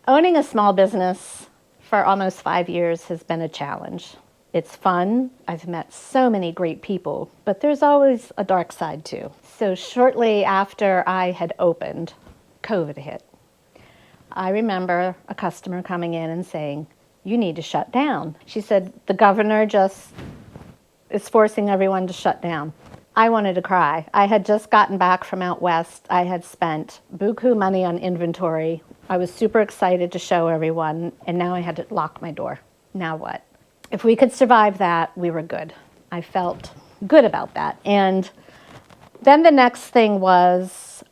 Owning a small business for almost 5 years has been a challenge. It's fun. I've met so many great people, but there's always a dark side too. So shortly after I had opened, COVID hit. I remember a customer coming in and saying, "You need to shut down." She said, "The governor just is forcing everyone to shut down." I wanted to cry. I had just gotten back from out west. I had spent buku money on inventory. I was super excited to show everyone, and now I had to lock my door. Now what? If we could survive that, we were good. I felt good about that. And then the next thing was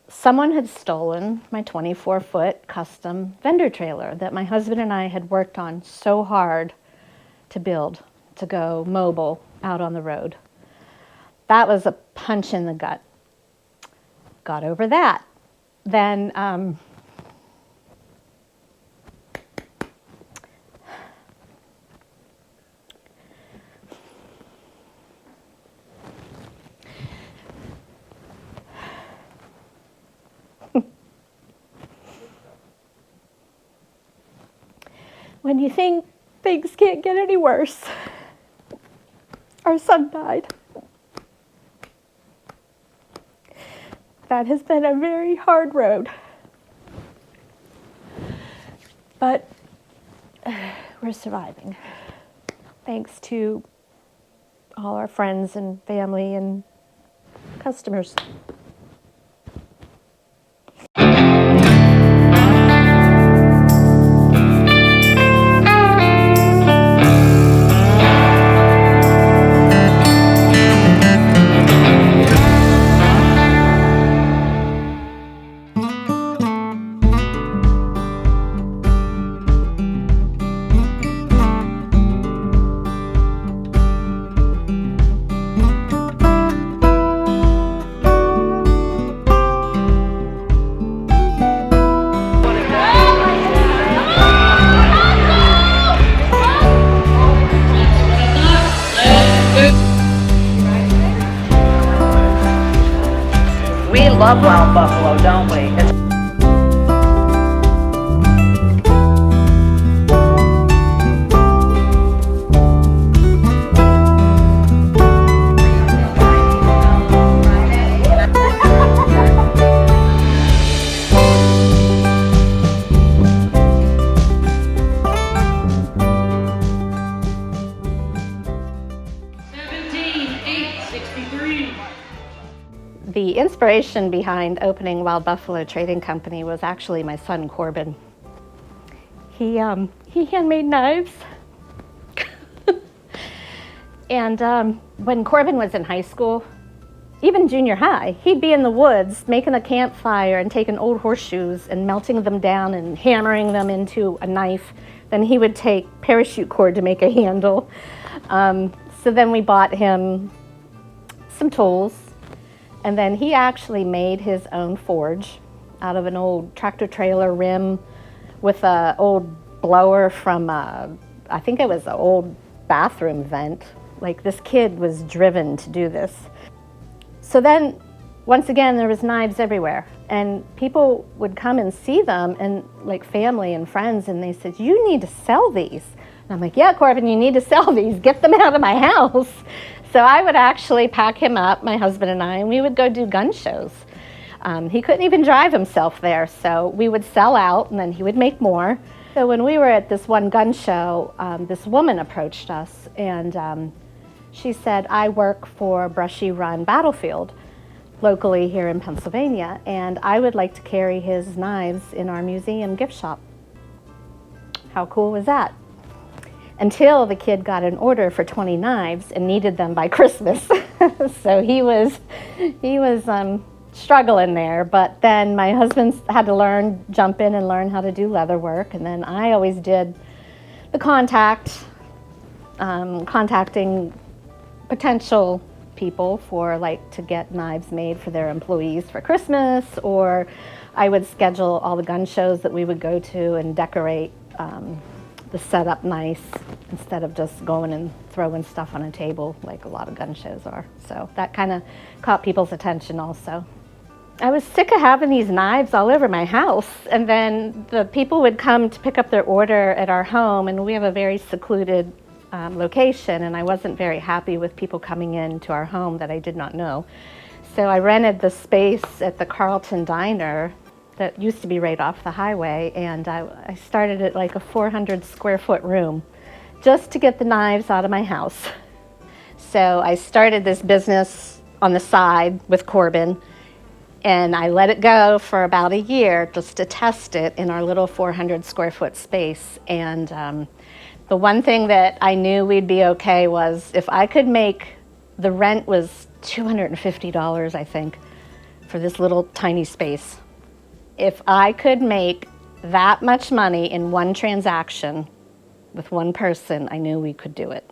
someone had stolen my 24-foot custom vendor trailer that my husband and I had worked on so hard to build, to go mobile out on the road. That was a punch in the gut. Got over that. Then when you think things can't get any worse, our son died. That has been a very hard road. But we're surviving. Thanks to all our friends and family and customers. We love Wild Buffalo, don't we? The inspiration behind opening Wild Buffalo Trading Company was actually my son, Corbin. He handmade knives. And when Corbin was in high school, even junior high, he'd be in the woods making a campfire and taking old horseshoes and melting them down and hammering them into a knife. Then he would take parachute cord to make a handle. So then we bought him some tools. And then he actually made his own forge out of an old tractor trailer rim with an old blower from, I think it was an old bathroom vent. Like, this kid was driven to do this. So then, once again, there was knives everywhere. And people would come and see them, and like family and friends, and they said, "You need to sell these." And I'm like, "Yeah, Corbin, you need to sell these. Get them out of my house." So I would actually pack him up, my husband and I, and we would go do gun shows. He couldn't even drive himself there, so we would sell out and then he would make more. So when we were at this one gun show, this woman approached us and she said, "I work for Brushy Run Battlefield locally here in Pennsylvania, and I would like to carry his knives in our museum gift shop." How cool was that? Until the kid got an order for 20 knives and needed them by Christmas. So he was struggling there, but then my husband had to jump in and learn how to do leather work, and then I always did the contacting potential people for to get knives made for their employees for Christmas, or I would schedule all the gun shows that we would go to and decorate the setup nice instead of just going and throwing stuff on a table like a lot of gun shows are. So that kind of caught people's attention also. I was sick of having these knives all over my house, and then the people would come to pick up their order at our home, and we have a very secluded location, and I wasn't very happy with people coming into our home that I did not know. So I rented the space at the Carlton Diner that used to be right off the highway, and I started it like a 400 square foot room just to get the knives out of my house. So I started this business on the side with Corbin, and I let it go for about a year just to test it in our little 400 square foot space. And the one thing that I knew we'd be okay was if I could make, the rent was $250, I think, for this little tiny space. If I could make that much money in one transaction with one person, I knew we could do it.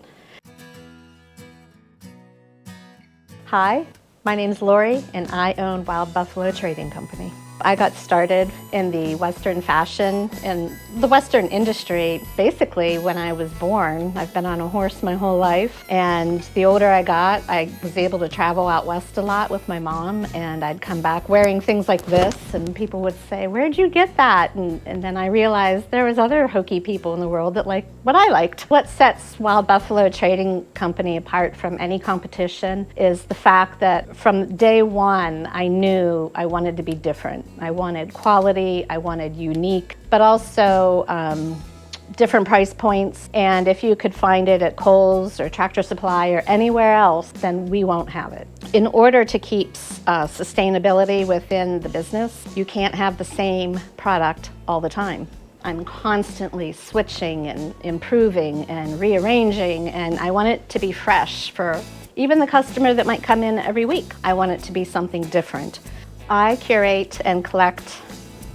Hi, my name's Lorie, and I own Wild Buffalo Trading Company. I got started in the Western fashion and the Western industry basically when I was born. I've been on a horse my whole life, and the older I got, I was able to travel out west a lot with my mom, and I'd come back wearing things like this, and people would say, "Where'd you get that?" And then I realized there was other hokey people in the world that liked what I liked. What sets Wild Buffalo Trading Company apart from any competition is the fact that from day one, I knew I wanted to be different. I wanted quality, I wanted unique, but also different price points. And if you could find it at Kohl's or Tractor Supply or anywhere else, then we won't have it. In order to keep sustainability within the business, you can't have the same product all the time. I'm constantly switching and improving and rearranging, and I want it to be fresh for even the customer that might come in every week. I want it to be something different. I curate and collect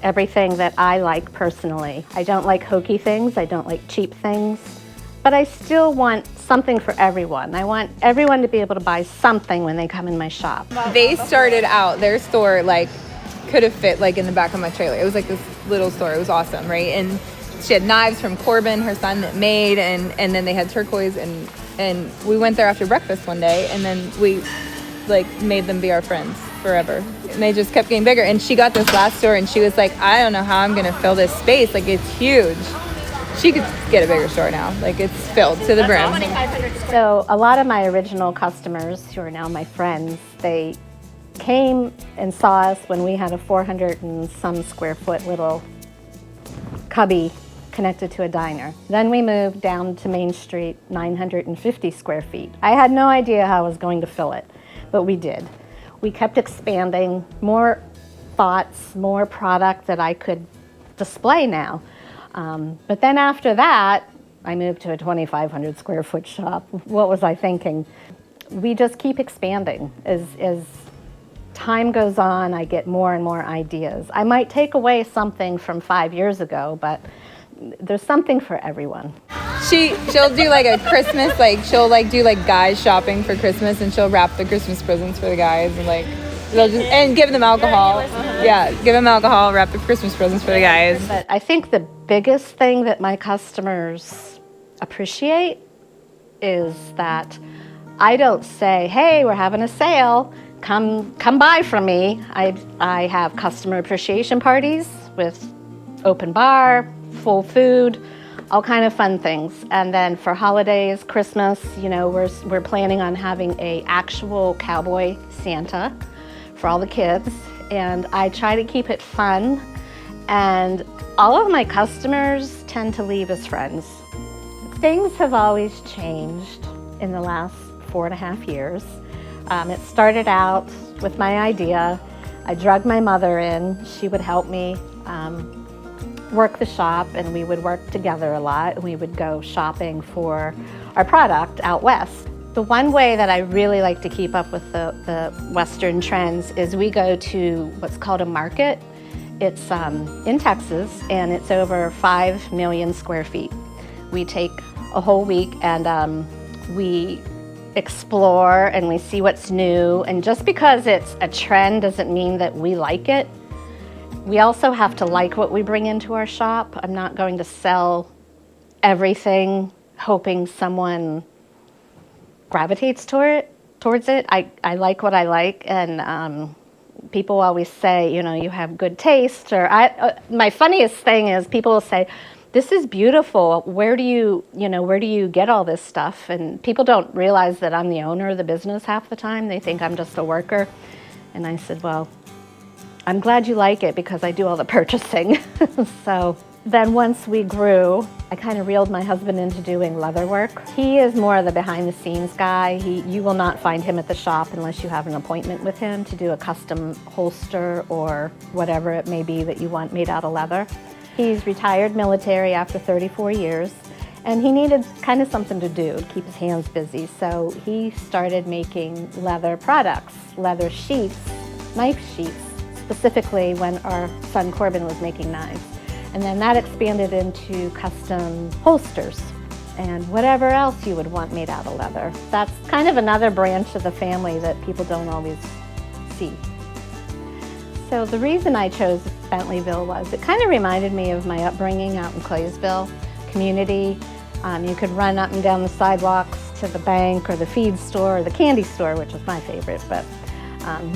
everything that I like personally. I don't like hokey things, I don't like cheap things, but I still want something for everyone. I want everyone to be able to buy something when they come in my shop. They started out, their store like could have fit like in the back of my trailer. It was like this little store, it was awesome, right? And she had knives from Corbin, her son, that made, and then they had turquoise, and we went there after breakfast one day, and then we like made them be our friends forever. And they just kept getting bigger. And she got this last store and she was like, I don't know how I'm gonna fill this space. Like, it's huge. She could get a bigger store now. Like, it's filled to the brim. So a lot of my original customers who are now my friends, they came and saw us when we had a 400 and some square foot little cubby connected to a diner. Then we moved down to Main Street, 950 square feet. I had no idea how I was going to fill it, but we did. We kept expanding, more thoughts, more product that I could display now. But then after that, I moved to a 2,500 square foot shop. What was I thinking? We just keep expanding. As time goes on, I get more and more ideas. I might take away something from 5 years ago, but there's something for everyone. She'll do like a Christmas, like she'll like do like guys shopping for Christmas, and she'll wrap the Christmas presents for the guys, and like they'll just and give them alcohol. Yeah, give them alcohol, wrap the Christmas presents for the guys. But I think the biggest thing that my customers appreciate is that I don't say, "Hey, we're having a sale. Come buy from me." I have customer appreciation parties with open bar, full food, all kind of fun things. And then for holidays, Christmas, you know, we're planning on having a actual cowboy Santa for all the kids. And I try to keep it fun. And all of my customers tend to leave as friends. Things have always changed in the last 4.5 years. It started out with my idea. I drug my mother in. She would help me work the shop, and we would work together a lot. We would go shopping for our product out west. The one way that I really like to keep up with the Western trends is we go to what's called a market. It's in Texas, and it's over 5 million square feet. We take a whole week and we explore and we see what's new. And just because it's a trend doesn't mean that we like it. We also have to like what we bring into our shop. I'm not going to sell everything hoping someone gravitates towards it. I like what I like, and people always say, you know, you have good taste, or my funniest thing is people will say, this is beautiful. Where do you get all this stuff? And people don't realize that I'm the owner of the business half the time. They think I'm just a worker. And I said, well, I'm glad you like it because I do all the purchasing. So then once we grew, I kind of reeled my husband into doing leather work. He is more of the behind the scenes guy. You will not find him at the shop unless you have an appointment with him to do a custom holster or whatever it may be that you want made out of leather. He's retired military after 34 years, and he needed kind of something to do to keep his hands busy. So he started making leather products, leather sheaths, knife sheaths, specifically when our son Corbin was making knives. And then that expanded into custom holsters and whatever else you would want made out of leather. That's kind of another branch of the family that people don't always see. So the reason I chose Bentleyville was it kind of reminded me of my upbringing out in Claysville community. You could run up and down the sidewalks to the bank or the feed store or the candy store, which was my favorite. But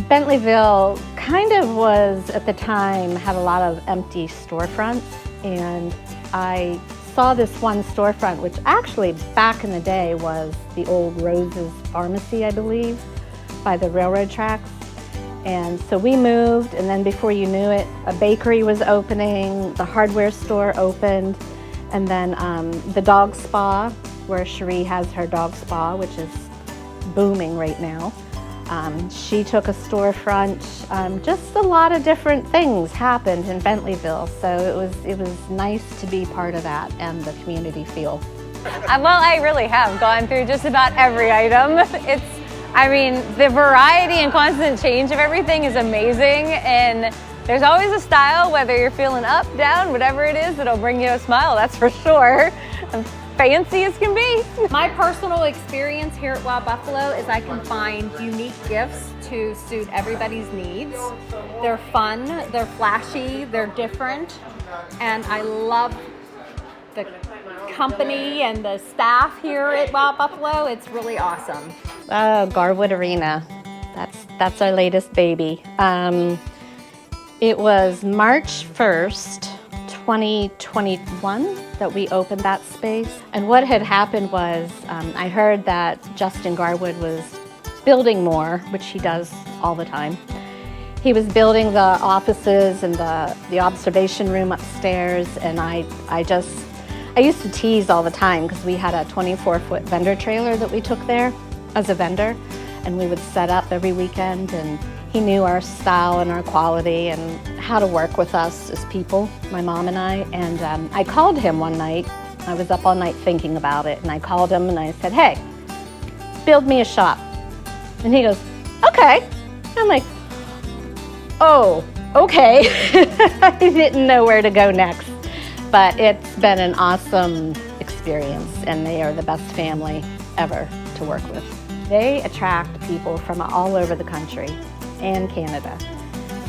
Bentleyville kind of was, at the time, had a lot of empty storefronts, and I saw this one storefront, which actually back in the day was the old Rose's Pharmacy, I believe, by the railroad tracks. And so we moved, and then before you knew it, a bakery was opening, the hardware store opened, and then the dog spa, where Cherie has her dog spa, which is booming right now. She took a storefront. Just a lot of different things happened in Bentleyville, so it was nice to be part of that and the community feel. Well, I really have gone through just about every item. I mean, the variety and constant change of everything is amazing, and there's always a style, whether you're feeling up, down, whatever it is, that'll bring you a smile, that's for sure. Fancy as can be. My personal experience here at Wild Buffalo is I can find unique gifts to suit everybody's needs. They're fun, they're flashy, they're different, and I love the company and the staff here at Wild Buffalo. It's really awesome. Garwood Arena, that's our latest baby. It was March 1st, 2021 that we opened that space. And what had happened was I heard that Justin Garwood was building more, which he does all the time. He was building the offices and the observation room upstairs, and I used to tease all the time because we had a 24-foot vendor trailer that we took there as a vendor, and we would set up every weekend, and he knew our style and our quality and how to work with us as people, my mom and I. And I called him one night. I was up all night thinking about it, and I called him and I said, hey, build me a shop. And he goes, okay. I'm like, oh, okay. I didn't know where to go next. But it's been an awesome experience, and they are the best family ever to work with. They attract people from all over the country and Canada.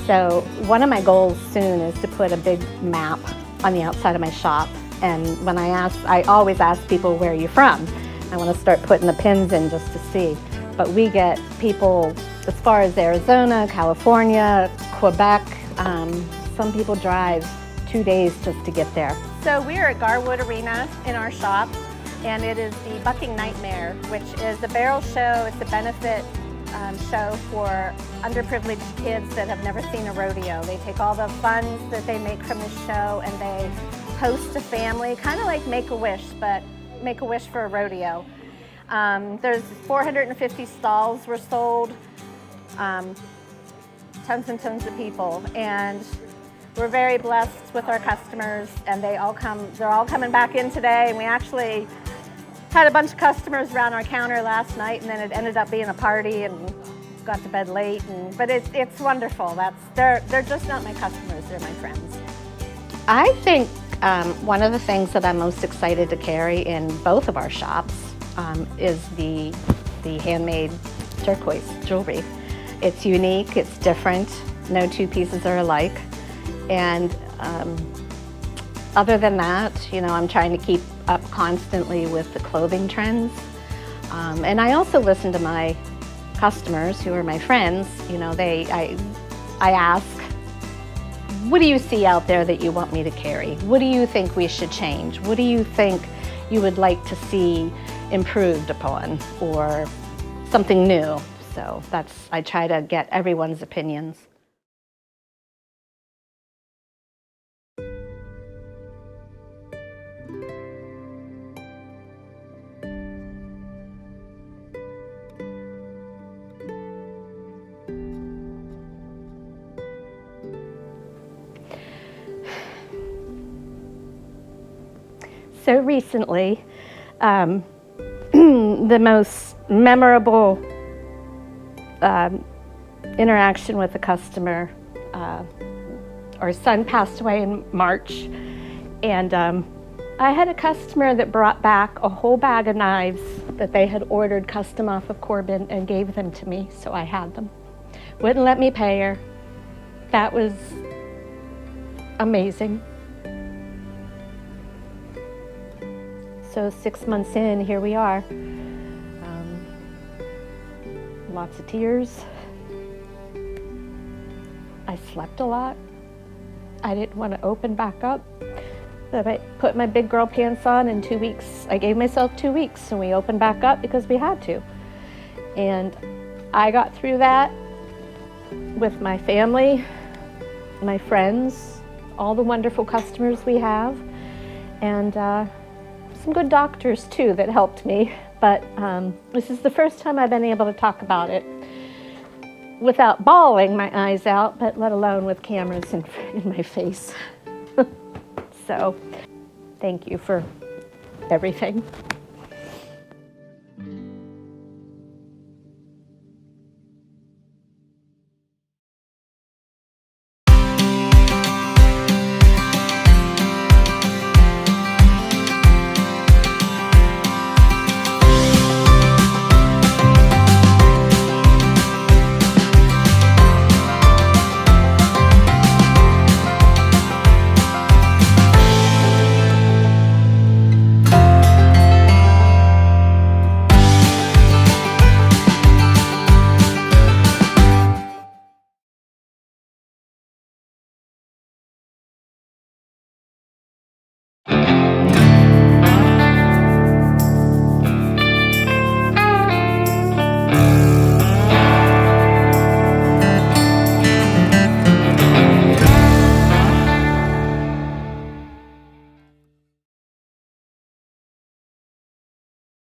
So one of my goals soon is to put a big map on the outside of my shop. And when I always ask people, where are you from? I want to start putting the pins in just to see. But we get people as far as Arizona, California, Quebec. Some people drive 2 days just to get there. So we are at Garwood Arena in our shop, and it is the Bucking Nightmare, which is a barrel show. It's a benefit show for underprivileged kids that have never seen a rodeo. They take all the funds that they make from the show and they host a family, kind of like Make-A-Wish, but Make-A-Wish for a rodeo. There's 450 stalls were sold, tons and tons of people, and we're very blessed with our customers, and they're all coming back in today, and we actually had a bunch of customers around our counter last night, and then it ended up being a party and got to bed late. But it's wonderful. They're just not my customers, they're my friends. I think one of the things that I'm most excited to carry in both of our shops is the handmade turquoise jewelry. It's unique, it's different, no two pieces are alike. And other than that, I'm trying to keep up constantly with the clothing trends. And I also listen to my customers who are my friends. I I ask, what do you see out there that you want me to carry? What do you think we should change? What do you think you would like to see improved upon or something new? So I try to get everyone's opinions. So recently, the most memorable interaction with a customer, our son passed away in March, and I had a customer that brought back a whole bag of knives that they had ordered custom off of Corbin and gave them to me, so I had them. Wouldn't let me pay her. That was amazing. So 6 months in, here we are. Lots of tears. I slept a lot. I didn't want to open back up. But I put my big girl pants on in 2 weeks. I gave myself 2 weeks and we opened back up because we had to. And I got through that with my family, my friends, all the wonderful customers we have, and some good doctors too that helped me. But this is the first time I've been able to talk about it without bawling my eyes out, but let alone with cameras in my face. So thank you for everything.